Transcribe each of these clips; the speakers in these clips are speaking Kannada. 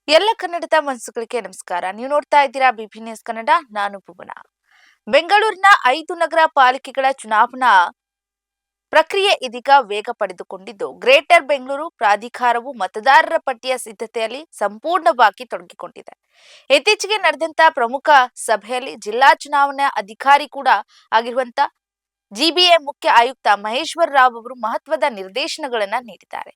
ಎಲ್ಲ ಕನ್ನಡದ ಮನಸ್ಸುಗಳಿಗೆ ನಮಸ್ಕಾರ. ನೀವು ನೋಡ್ತಾ ಇದ್ದೀರಾ ಬಿಪಿ ನ್ಯೂಸ್ ಕನ್ನಡ. ನಾನು ಭುವನ. ಬೆಂಗಳೂರಿನ 5 ನಗರ ಪಾಲಿಕೆಗಳ ಚುನಾವಣಾ ಪ್ರಕ್ರಿಯೆ ಇದೀಗ ವೇಗ ಪಡೆದುಕೊಂಡಿದ್ದು, ಗ್ರೇಟರ್ ಬೆಂಗಳೂರು ಪ್ರಾಧಿಕಾರವು ಮತದಾರರ ಪಟ್ಟಿಯ ಸಿದ್ಧತೆಯಲ್ಲಿ ಸಂಪೂರ್ಣವಾಗಿ ತೊಡಗಿಕೊಂಡಿದೆ. ಇತ್ತೀಚೆಗೆ ನಡೆದಂತ ಪ್ರಮುಖ ಸಭೆಯಲ್ಲಿ ಜಿಲ್ಲಾ ಚುನಾವಣಾ ಅಧಿಕಾರಿ ಕೂಡ ಆಗಿರುವಂತ ಜಿಬಿಎ ಮುಖ್ಯ ಆಯುಕ್ತ ಮಹೇಶ್ವರ್ ರಾವ್ ಅವರು ಮಹತ್ವದ ನಿರ್ದೇಶನಗಳನ್ನ ನೀಡಿದ್ದಾರೆ.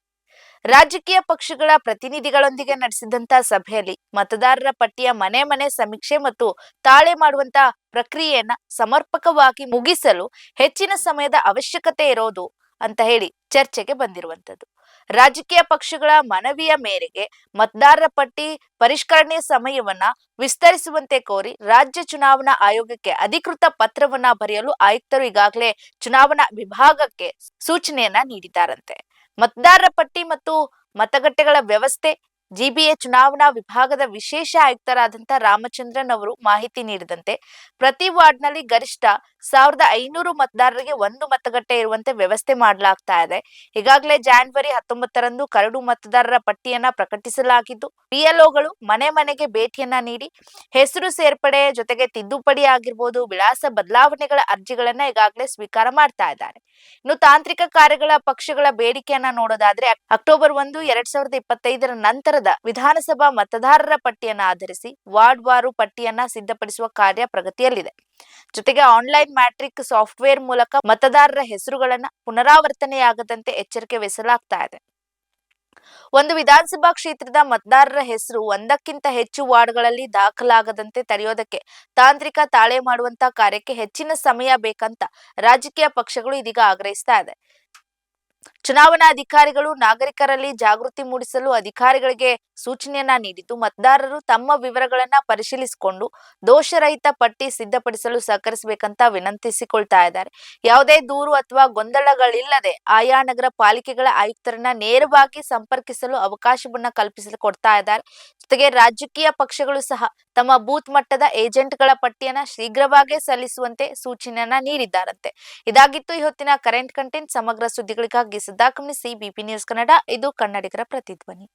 ರಾಜಕೀಯ ಪಕ್ಷಗಳ ಪ್ರತಿನಿಧಿಗಳೊಂದಿಗೆ ನಡೆಸಿದಂತ ಸಭೆಯಲ್ಲಿ ಮತದಾರರ ಪಟ್ಟಿಯ ಮನೆ ಮನೆ ಸಮೀಕ್ಷೆ ಮತ್ತು ತಾಳೆ ಮಾಡುವಂತ ಪ್ರಕ್ರಿಯೆಯನ್ನ ಸಮರ್ಪಕವಾಗಿ ಮುಗಿಸಲು ಹೆಚ್ಚಿನ ಸಮಯದ ಅವಶ್ಯಕತೆ ಇರೋದು ಅಂತ ಹೇಳಿ ಚರ್ಚೆಗೆ ಬಂದಿರುವಂತದ್ದು. ರಾಜಕೀಯ ಪಕ್ಷಗಳ ಮನವಿಯ ಮೇರೆಗೆ ಮತದಾರರ ಪಟ್ಟಿ ಪರಿಷ್ಕರಣೆ ಸಮಯವನ್ನ ವಿಸ್ತರಿಸುವಂತೆ ಕೋರಿ ರಾಜ್ಯ ಚುನಾವಣಾ ಆಯೋಗಕ್ಕೆ ಅಧಿಕೃತ ಪತ್ರವನ್ನ ಬರೆಯಲು ಆಯುಕ್ತರು ಈಗಾಗಲೇ ಚುನಾವಣಾ ವಿಭಾಗಕ್ಕೆ ಸೂಚನೆಯನ್ನ ನೀಡಿದ್ದಾರಂತೆ. ಮತದಾರರ ಪಟ್ಟಿ ಮತ್ತು ಮತಗಟ್ಟೆಗಳ ವ್ಯವಸ್ಥೆ ಜಿಬಿಎ ಚುನಾವಣಾ ವಿಭಾಗದ ವಿಶೇಷ ಆಯುಕ್ತರಾದಂತಹ ರಾಮಚಂದ್ರನ್ ಅವರು ಮಾಹಿತಿ ನೀಡಿದಂತೆ, ಪ್ರತಿ ವಾರ್ಡ್ನಲ್ಲಿ ಗರಿಷ್ಠ 1500 ಮತದಾರರಿಗೆ ಒಂದು ಮತಗಟ್ಟೆ ಇರುವಂತೆ ವ್ಯವಸ್ಥೆ ಮಾಡಲಾಗ್ತಾ ಇದೆ. ಈಗಾಗಲೇ ಜಾನ್ವರಿ 19ರಂದು ಕರಡು ಮತದಾರರ ಪಟ್ಟಿಯನ್ನ ಪ್ರಕಟಿಸಲಾಗಿದ್ದು, ಬಿಎಲ್ಒಗಳು ಮನೆ ಮನೆಗೆ ಭೇಟಿಯನ್ನ ನೀಡಿ ಹೆಸರು ಸೇರ್ಪಡೆ ಜೊತೆಗೆ ತಿದ್ದುಪಡಿ ಆಗಿರ್ಬೋದು, ವಿಳಾಸ ಬದಲಾವಣೆಗಳ ಅರ್ಜಿಗಳನ್ನ ಈಗಾಗಲೇ ಸ್ವೀಕಾರ ಮಾಡ್ತಾ ಇದ್ದಾರೆ. ಇನ್ನು ತಾಂತ್ರಿಕ ಕಾರ್ಯಗಳ ಪಕ್ಷಗಳ ಬೇಡಿಕೆಯನ್ನ ನೋಡೋದಾದ್ರೆ ಅಕ್ಟೋಬರ್ 1, 2025 ನಂತರದ ವಿಧಾನಸಭಾ ಮತದಾರರ ಪಟ್ಟಿಯನ್ನ ಆಧರಿಸಿ ವಾರ್ಡ್ ವಾರು ಪಟ್ಟಿಯನ್ನ ಸಿದ್ಧಪಡಿಸುವ ಕಾರ್ಯ ಪ್ರಗತಿಯಲ್ಲಿದೆ. ಜೊತೆಗೆ ಆನ್ಲೈನ್ ಮ್ಯಾಟ್ರಿಕ್ ಸಾಫ್ಟ್ವೇರ್ ಮೂಲಕ ಮತದಾರರ ಹೆಸರುಗಳನ್ನ ಪುನರಾವರ್ತನೆಯಾಗದಂತೆ ಎಚ್ಚರಿಕೆ ವಹಿಸಲಾಗ್ತಾ ಇದೆ. ಒಂದು ವಿಧಾನಸಭಾ ಕ್ಷೇತ್ರದ ಮತದಾರರ ಹೆಸರು ಒಂದಕ್ಕಿಂತ ಹೆಚ್ಚು ವಾರ್ಡ್ಗಳಲ್ಲಿ ದಾಖಲಾಗದಂತೆ ತಡೆಯೋದಕ್ಕೆ ತಾಂತ್ರಿಕ ತಾಳೆ ಮಾಡುವಂತ ಕಾರ್ಯಕ್ಕೆ ಹೆಚ್ಚಿನ ಸಮಯ ಬೇಕಂತ ರಾಜಕೀಯ ಪಕ್ಷಗಳು ಇದೀಗ ಆಗ್ರಹಿಸ್ತಾ ಇದೆ. ಚುನಾವಣಾ ಅಧಿಕಾರಿಗಳು ನಾಗರಿಕರಲ್ಲಿ ಜಾಗೃತಿ ಮೂಡಿಸಲು ಅಧಿಕಾರಿಗಳಿಗೆ ಸೂಚನೆಯನ್ನ ನೀಡಿದ್ದು, ಮತದಾರರು ತಮ್ಮ ವಿವರಗಳನ್ನ ಪರಿಶೀಲಿಸಿಕೊಂಡು ದೋಷರಹಿತ ಪಟ್ಟಿ ಸಿದ್ಧಪಡಿಸಲು ಸಹಕರಿಸಬೇಕಂತ ವಿನಂತಿಸಿಕೊಳ್ತಾ ಇದ್ದಾರೆ. ಯಾವುದೇ ದೂರು ಅಥವಾ ಗೊಂದಲಗಳಿಲ್ಲದೆ ಆಯಾ ನಗರ ಪಾಲಿಕೆಗಳ ಆಯುಕ್ತರನ್ನ ನೇರವಾಗಿ ಸಂಪರ್ಕಿಸಲು ಅವಕಾಶವನ್ನ ಕೊಡ್ತಾ ಇದ್ದಾರೆ. ಜೊತೆಗೆ ರಾಜಕೀಯ ಪಕ್ಷಗಳು ಸಹ ತಮ್ಮ ಬೂತ್ ಮಟ್ಟದ ಏಜೆಂಟ್ಗಳ ಪಟ್ಟಿಯನ್ನ ಶೀಘ್ರವಾಗಿ ಸಲ್ಲಿಸುವಂತೆ ಸೂಚನೆಯನ್ನ ನೀಡಿದ್ದಾರಂತೆ. ಇದಾಗಿತ್ತು ಈ ಹೊತ್ತಿನ ಕರೆಂಟ್ ಕಂಟೆಂಟ್. ಸಮಗ್ರ ಸುದ್ದಿಗಳಿಗಾಗಿ ಸದಾ ಗಮನಿಸಿ ಬಿಪಿ ನ್ಯೂಸ್ ಕನ್ನಡ. ಇದು ಕನ್ನಡಿಗರ ಪ್ರತಿಧ್ವನಿ.